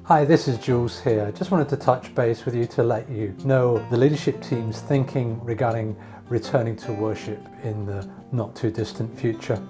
Hi, this is Jules here. Just wanted to touch base with you to let you know the leadership team's thinking regarding returning to worship in the not too distant future.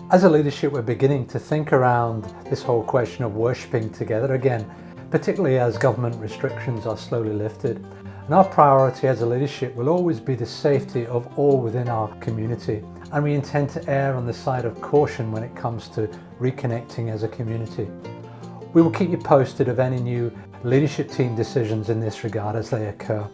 As a leadership, we're beginning to think around this whole question of worshipping together again, particularly as government restrictions are slowly lifted. And our priority as a leadership will always be the safety of all within our community. And we intend to err on the side of caution when it comes to reconnecting as a community. We will keep you posted of any new leadership team decisions in this regard as they occur.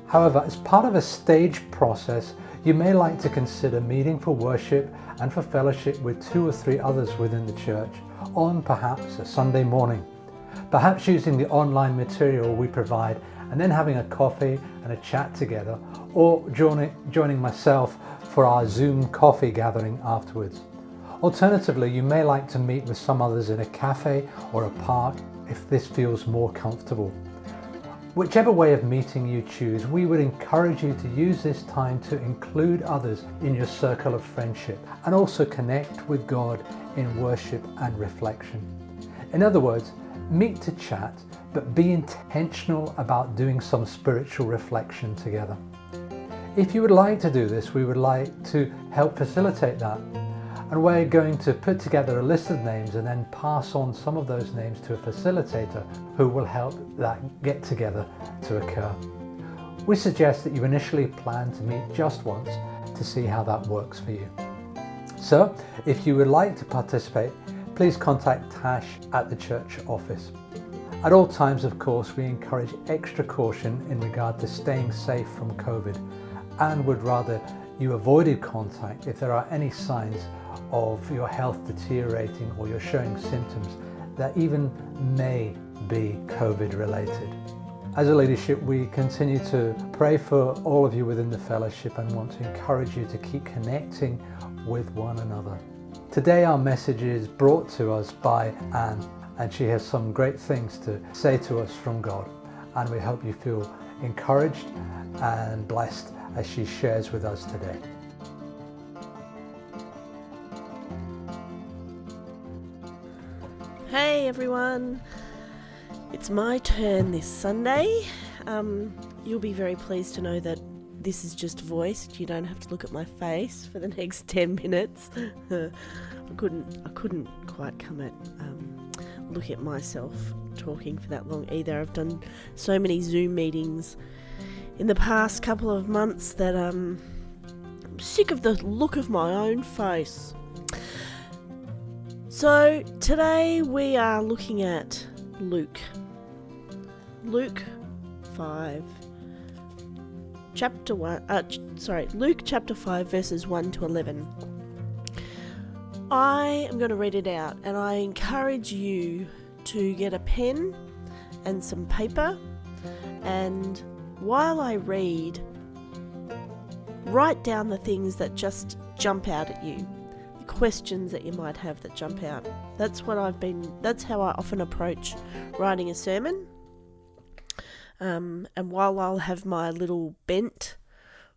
However, as part of a staged process, you may like to consider meeting for worship and for fellowship with 2 or 3 others within the church on perhaps a Sunday morning. Perhaps using the online material we provide and then having a coffee and a chat together, or joining myself for our Zoom coffee gathering afterwards. Alternatively, you may like to meet with some others in a cafe or a park if this feels more comfortable. Whichever way of meeting you choose, we would encourage you to use this time to include others in your circle of friendship and also connect with God in worship and reflection. In other words, meet to chat, but be intentional about doing some spiritual reflection together. If you would like to do this, we would like to help facilitate that. And we're going to put together a list of names and then pass on some of those names to a facilitator who will help that get together to occur. We suggest that you initially plan to meet just once to see how that works for you. So, if you would like to participate, please contact Tash at the church office. At all times, of course, we encourage extra caution in regard to staying safe from COVID and would rather you avoided contact if there are any signs of your health deteriorating or you're showing symptoms that even may be COVID related. As a leadership, we continue to pray for all of you within the fellowship and want to encourage you to keep connecting with one another. Today our message is brought to us by Anne, and she has some great things to say to us from God, and we hope you feel encouraged and blessed as she shares with us today. Hey everyone, it's my turn this Sunday. You'll be very pleased to know that this is just voiced. You don't have to look at my face for the next 10 minutes. I couldn't quite come at look at myself talking for that long either. I've done so many Zoom meetings in the past couple of months that I'm sick of the look of my own face. So today we are looking at Luke 5 verses 1 to 11. I am going to read it out, and I encourage you to get a pen and some paper, and while I read, write down the things that just jump out at you, the questions that you might have that jump out. That's how I often approach writing a sermon. And while I'll have my little bent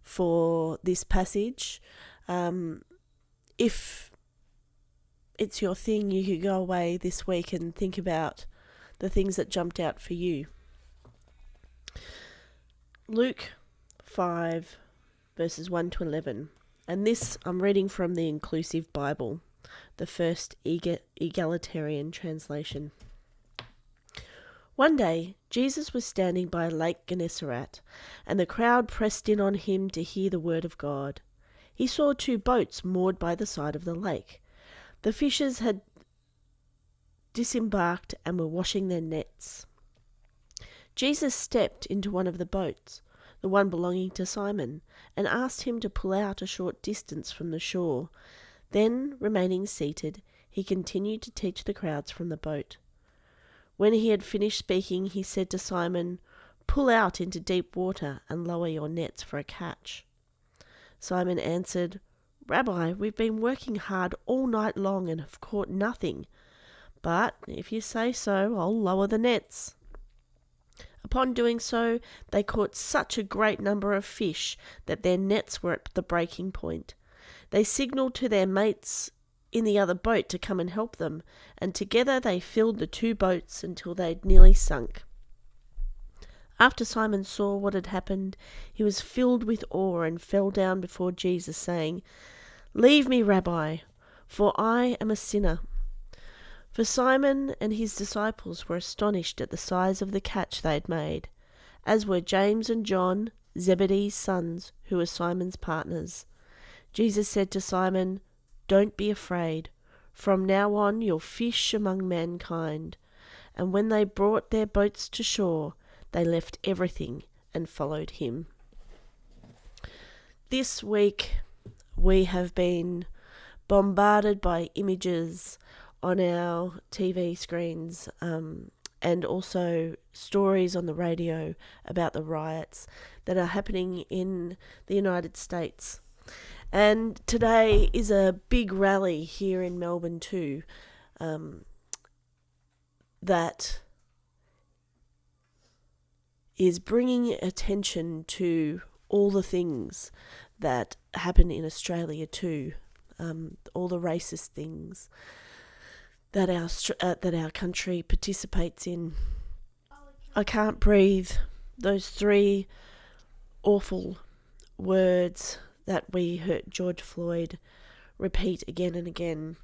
for this passage, if it's your thing, you could go away this week and think about the things that jumped out for you. Luke 5 verses 1 to 11. And this I'm reading from the Inclusive Bible, the first egalitarian translation. One day, Jesus was standing by Lake Gennesaret, and the crowd pressed in on him to hear the word of God. He saw 2 boats moored by the side of the lake. The fishers had disembarked and were washing their nets. Jesus stepped into one of the boats, the one belonging to Simon, and asked him to pull out a short distance from the shore. Then, remaining seated, he continued to teach the crowds from the boat. When he had finished speaking, he said to Simon, "Pull out into deep water and lower your nets for a catch." Simon answered, "Rabbi, we've been working hard all night long and have caught nothing. But if you say so, I'll lower the nets." Upon doing so, they caught such a great number of fish that their nets were at the breaking point. They signaled to their mates in the other boat to come and help them, and together they filled the 2 boats until they'd nearly sunk. After Simon saw what had happened, he was filled with awe and fell down before Jesus, saying, "Leave me, Rabbi, for I am a sinner." For Simon and his disciples were astonished at the size of the catch they had made, as were James and John, Zebedee's sons, who were Simon's partners. Jesus said to Simon, "Don't be afraid. From now on you'll fish among mankind." And when they brought their boats to shore, they left everything and followed him. This week we have been bombarded by images on our TV screens and also stories on the radio about the riots that are happening in the United States. And today is a big rally here in Melbourne too, that is bringing attention to all the things that happen in Australia too, all the racist things that our country participates in. I can't breathe. Those 3 awful words that we heard George Floyd repeat again and again.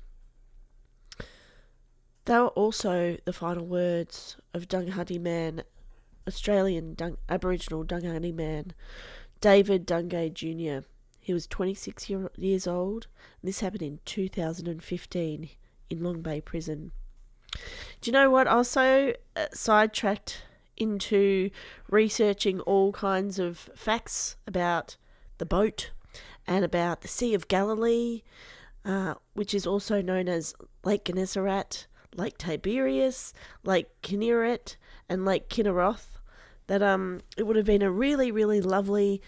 They were also the final words of Dunghutti man, Australian Aboriginal Dunghutti man, David Dungay Jr. He was 26 years old. This happened in 2015 in Long Bay Prison. Do you know what? I was so sidetracked into researching all kinds of facts about the boat and about the Sea of Galilee, which is also known as Lake Gennesaret, Lake Tiberias, Lake Kinneret, and Lake Kinneroth, that it would have been a really, really lovely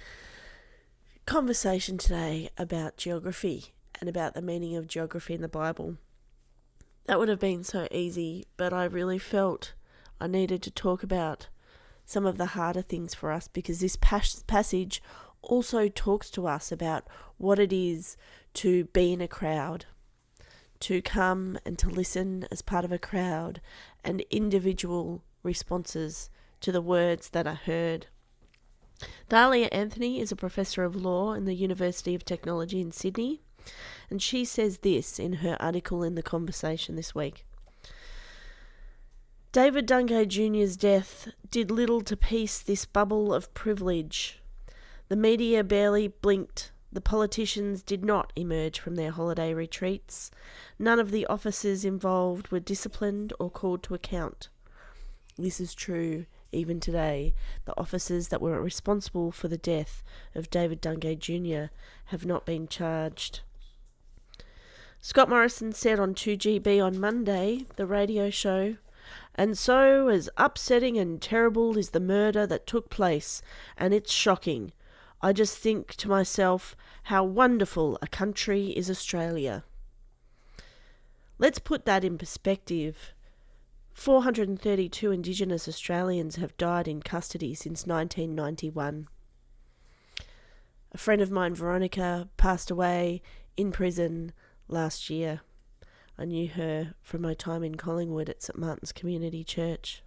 conversation today about geography and about the meaning of geography in the Bible. That would have been so easy, but I really felt I needed to talk about some of the harder things for us, because this passage also talks to us about what it is to be in a crowd, to come and to listen as part of a crowd, and individual responses to the words that are heard. Dahlia Anthony is a professor of law in the University of Technology in Sydney, and she says this in her article in The Conversation this week. David Dungay Jr.'s death did little to piece this bubble of privilege. The media barely blinked. The politicians did not emerge from their holiday retreats. None of the officers involved were disciplined or called to account. This is true even today. The officers that were responsible for the death of David Dungay Jr. have not been charged. Scott Morrison said on 2GB on Monday, the radio show, "And so as upsetting and terrible is the murder that took place, and it's shocking. I just think to myself, how wonderful a country is Australia." Let's put that in perspective. 432 Indigenous Australians have died in custody since 1991. A friend of mine, Veronica, passed away in prison last year. I knew her from my time in Collingwood at St Martin's Community Church.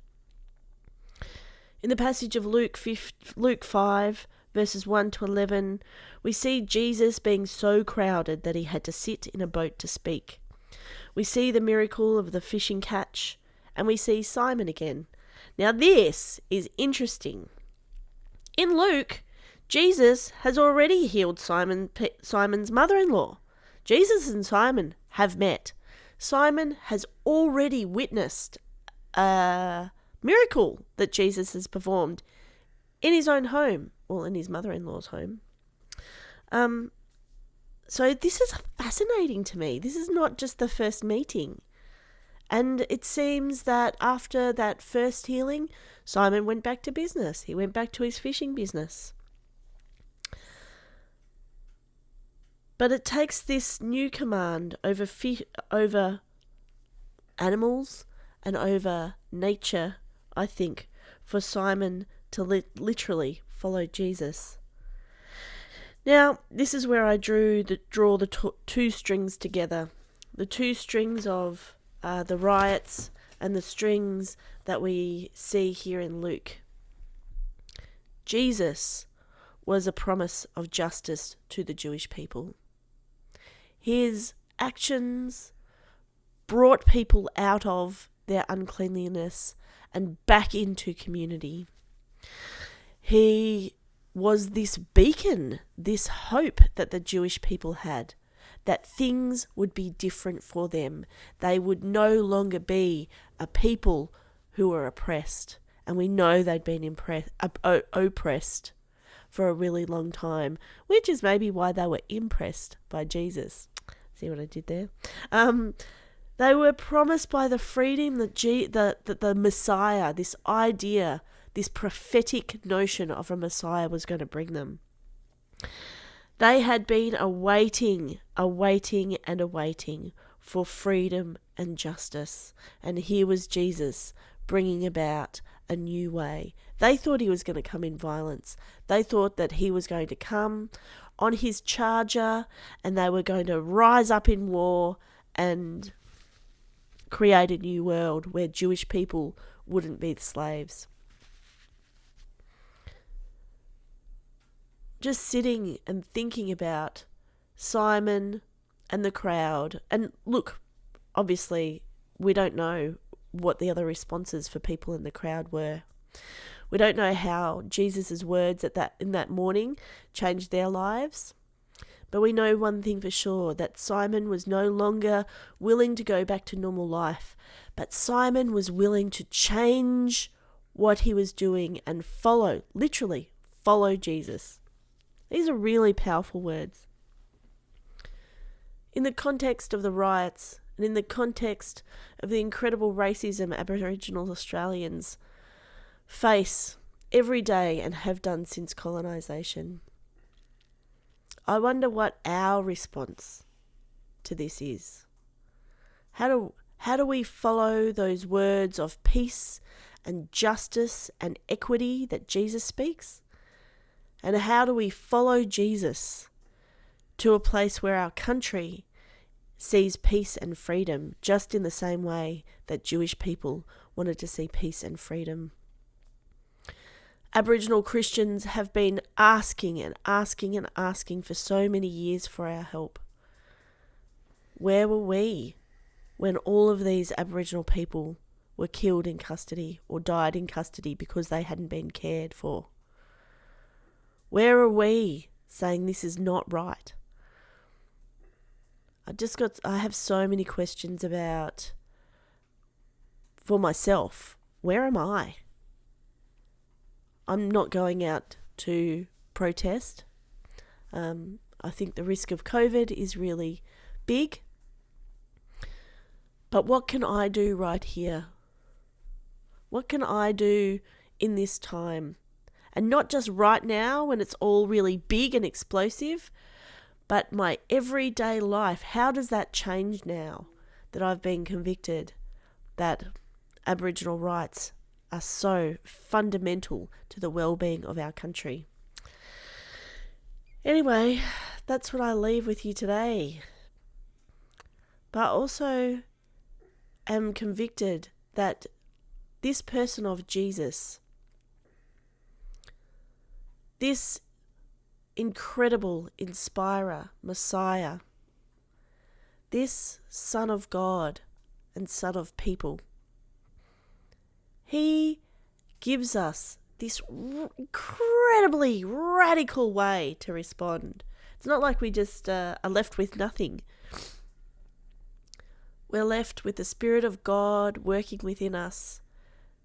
In the passage of Luke 5, verses 1 to 11, we see Jesus being so crowded that he had to sit in a boat to speak. We see the miracle of the fishing catch, and we see Simon again. Now this is interesting. In Luke, Jesus has already healed Simon's mother-in-law. Jesus and Simon have met. Simon has already witnessed a miracle that Jesus has performed in his own home, well, in his mother-in-law's home. So this is fascinating to me. This is not just the first meeting. And it seems that after that first healing, Simon went back to business. He went back to his fishing business. But it takes this new command over animals and over nature, I think, for Simon to literally follow Jesus. Now, this is where I draw the two strings together. the two strings of the riots and the strings that we see here in Luke. Jesus was a promise of justice to the Jewish people. His actions brought people out of their uncleanliness and back into community. He was this beacon, this hope that the Jewish people had, that things would be different for them. They would no longer be a people who were oppressed. And we know they'd been oppressed for a really long time, which is maybe why they were impressed by Jesus. See what I did there? They were promised by the freedom that the Messiah, this idea, this prophetic notion of a Messiah was going to bring them. They had been awaiting for freedom and justice. And here was Jesus bringing about a new way. They thought he was going to come in violence. They thought that he was going to come on his charger and they were going to rise up in war and create a new world where Jewish people wouldn't be the slaves. Just sitting and thinking about Simon and the crowd. And look, obviously, we don't know what the other responses for people in the crowd were. We don't know how Jesus' words in that morning changed their lives. But we know one thing for sure, that Simon was no longer willing to go back to normal life. But Simon was willing to change what he was doing and literally follow Jesus. These are really powerful words. In the context of the riots and in the context of the incredible racism Aboriginal Australians face every day and have done since colonisation, I wonder what our response to this is. How do we follow those words of peace and justice and equity that Jesus speaks? And how do we follow Jesus to a place where our country sees peace and freedom, just in the same way that Jewish people wanted to see peace and freedom? Aboriginal Christians have been asking for so many years for our help. Where were we when all of these Aboriginal people were killed in custody or died in custody because they hadn't been cared for? Where are we saying this is not right? I have so many questions for myself. Where am I? I'm not going out to protest. I think the risk of COVID is really big. But what can I do right here? What can I do in this time? And not just right now when it's all really big and explosive, but my everyday life. How does that change now that I've been convicted that Aboriginal rights are so fundamental to the well-being of our country? Anyway, that's what I leave with you today. But I also am convicted that this person of Jesus, this incredible inspirer, Messiah, this Son of God and Son of people, he gives us this incredibly radical way to respond. It's not like we just are left with nothing. We're left with the Spirit of God working within us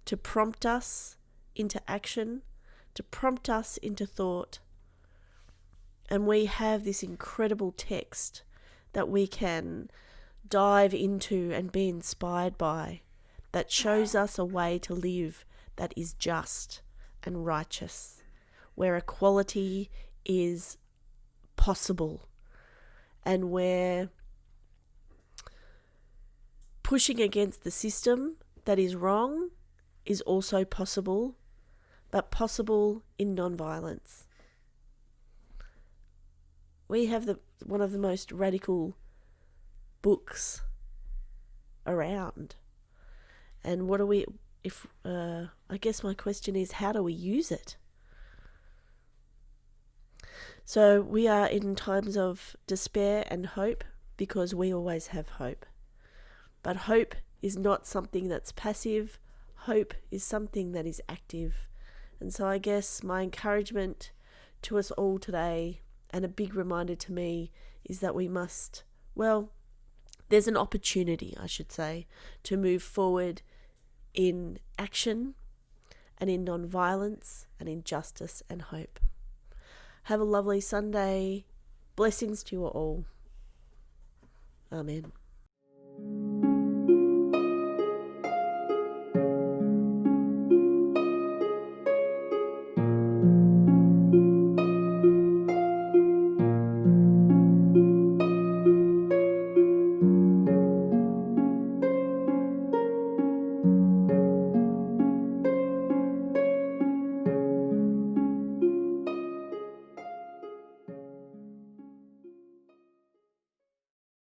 to prompt us into action, to prompt us into thought. And we have this incredible text that we can dive into and be inspired by, that shows us a way to live that is just and righteous, where equality is possible, and where pushing against the system that is wrong is also possible, but possible in non-violence. We have one of the most radical books around. And what do we, I guess my question is, how do we use it? So we are in times of despair and hope because we always have hope. But hope is not something that's passive. Hope is something that is active. And so I guess my encouragement to us all today, and a big reminder to me, is that we must, there's an opportunity, I should say, to move forward in action and in non-violence and in justice and hope. Have a lovely Sunday. Blessings to you all. Amen.